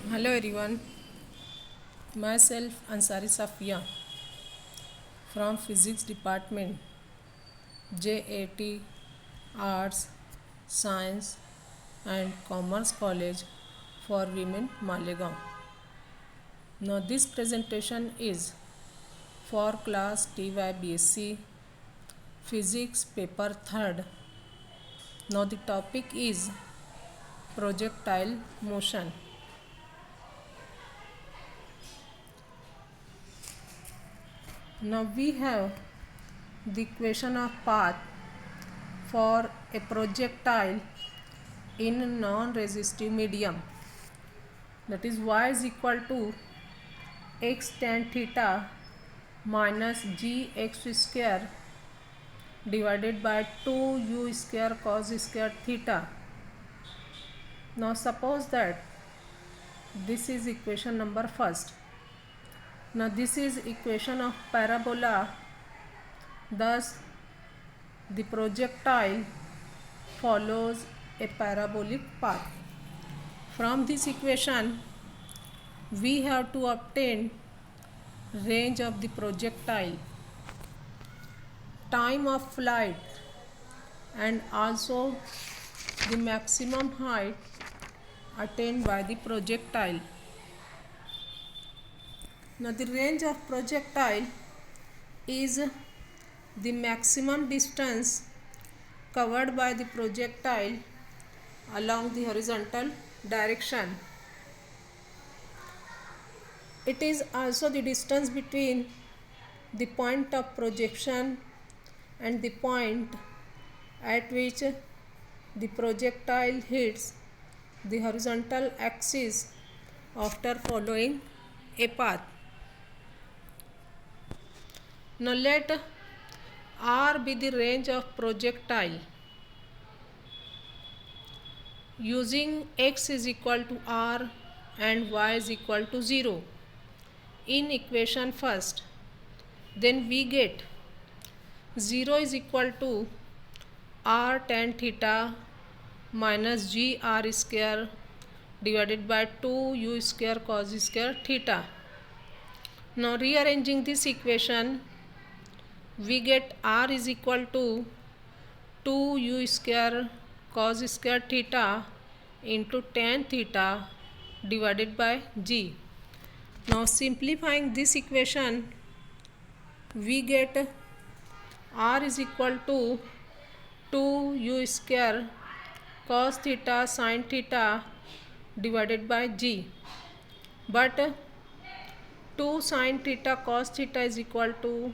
Hello everyone, myself Ansari Safia from Physics Department, JAT Arts, Science and Commerce College for Women Malegaon. Now this presentation is for class TYBSc Physics paper 3rd. Now the topic is projectile motion. Now we have the equation of path for a projectile in non-resistive medium, that is y is equal to x tan theta minus gx square divided by 2u square cos square theta. Now suppose that this is equation number first. Now this is equation of parabola, thus the projectile follows a parabolic path. From this equation we have to obtain range of the projectile, time of flight and also the maximum height attained by the projectile. Now the range of projectile is the maximum distance covered by the projectile along the horizontal direction. It is also the distance between the point of projection and the point at which the projectile hits the horizontal axis after following a path. Now let R be the range of projectile. Using x is equal to r and y is equal to 0 in equation first, then we get 0 is equal to r tan theta minus g r square divided by 2u square cos square theta. Now rearranging this equation, we get r is equal to 2u square cos square theta into tan theta divided by g. Now simplifying this equation, we get r is equal to 2u square cos theta sin theta divided by g. But 2 sin theta cos theta is equal to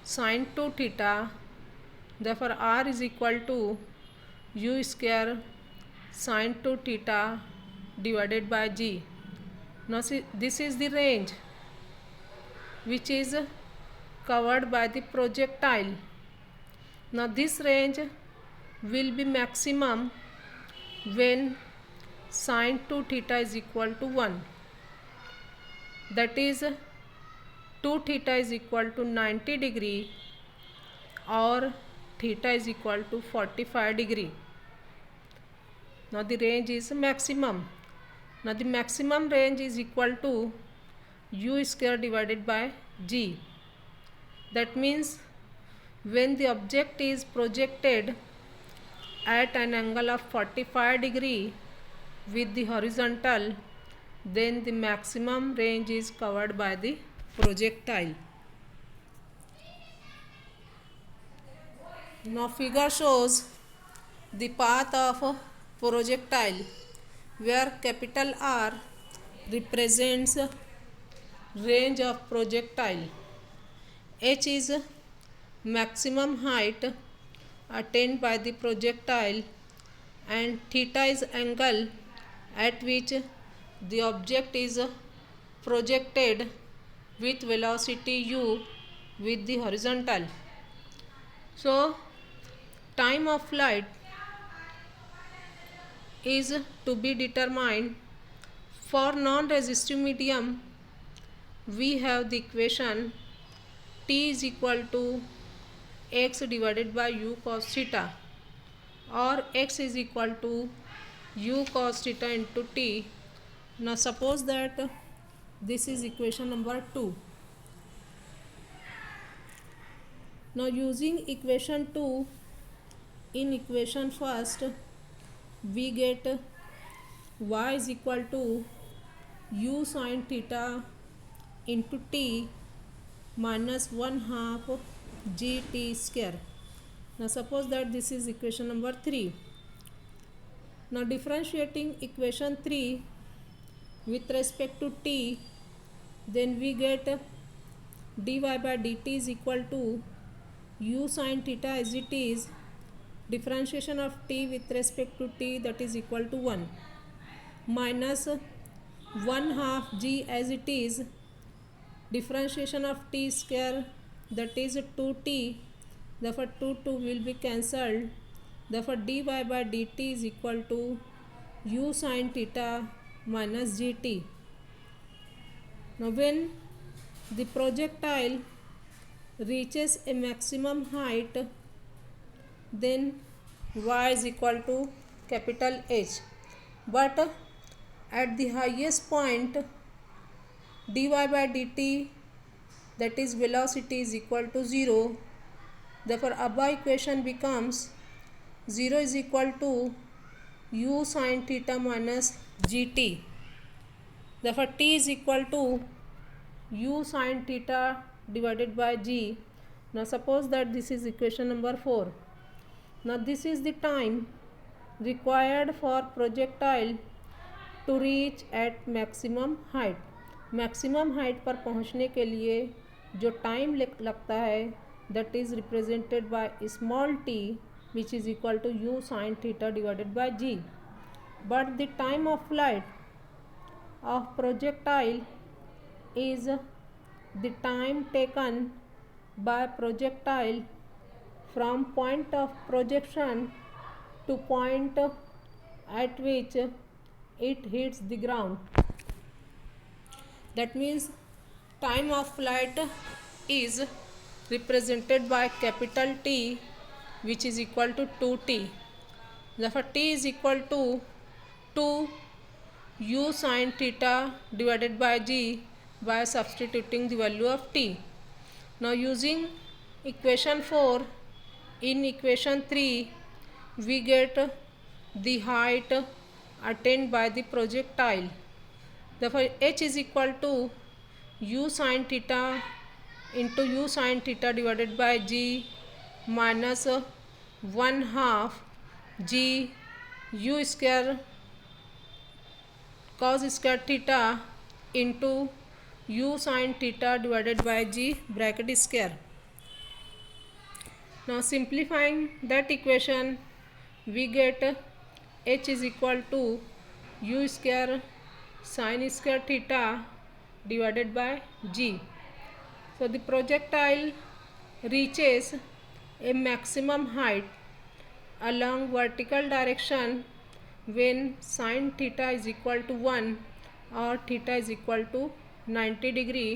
sin 2 theta. Therefore r is equal to u square sin 2 theta divided by g. Now see, this is the range which is covered by the projectile. Now this range will be maximum when sin 2 theta is equal to 1. That is 2 theta is equal to 90 degree or theta is equal to 45 degree. Now the range is maximum. Now the maximum range is equal to u square divided by g. That means when the object is projected at an angle of 45 degree with the horizontal, then the maximum range is covered by the projectile. Now figure shows the path of a projectile where capital R represents range of projectile, h is maximum height attained by the projectile and theta is angle at which the object is projected with velocity u with the horizontal. So time of flight is to be determined. For non-resistive medium, we have the equation T is equal to x divided by u cos theta, or x is equal to u cos theta into t Now suppose that this is equation number 2. Now using equation 2, in equation first we get y is equal to u sin theta into t minus 1/2 gt square. Now suppose that this is equation number 3. Now differentiating equation 3 with respect to t, then we get dy by dt is equal to u sin theta as it is, differentiation of t with respect to t, that is equal to 1, minus 1/2 g as it is, differentiation of t square, that is 2t, therefore 2 will be cancelled, therefore dy by dt is equal to u sin theta minus gt. Now when the projectile reaches a maximum height, then y is equal to capital H, but at the highest point dy by dt, that is velocity, is equal to 0, therefore above equation becomes 0 is equal to u sin theta minus gt, therefore t is equal to u sin theta divided by g. Now suppose that this is equation number 4. Now this is the time required for projectile to reach at maximum height. maximum height पर पहुंचने के लिए जो time लगता है, that is represented by small t, which is equal to u sin theta divided by g. But the time of flight of projectile is the time taken by projectile from point of projection to point at which it hits the ground. That means time of flight is represented by capital T, which is equal to 2t. Therefore t is equal to 2 u sin theta divided by g by substituting the value of t. Now using equation 4, in equation 3 we get the height attained by the projectile. Therefore h is equal to u sin theta into u sin theta divided by g minus 1/2 g u square cos square theta into u sin theta divided by g bracket square. Now simplifying that equation, we get h is equal to u square sin square theta divided by g. So the projectile reaches a maximum height along vertical direction when sin theta is equal to 1 or theta is equal to 90 degree.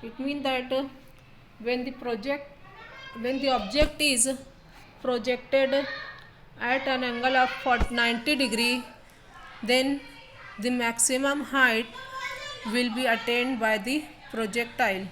It means that when the object is projected at an angle of 90 degree, then the maximum height will be attained by the projectile.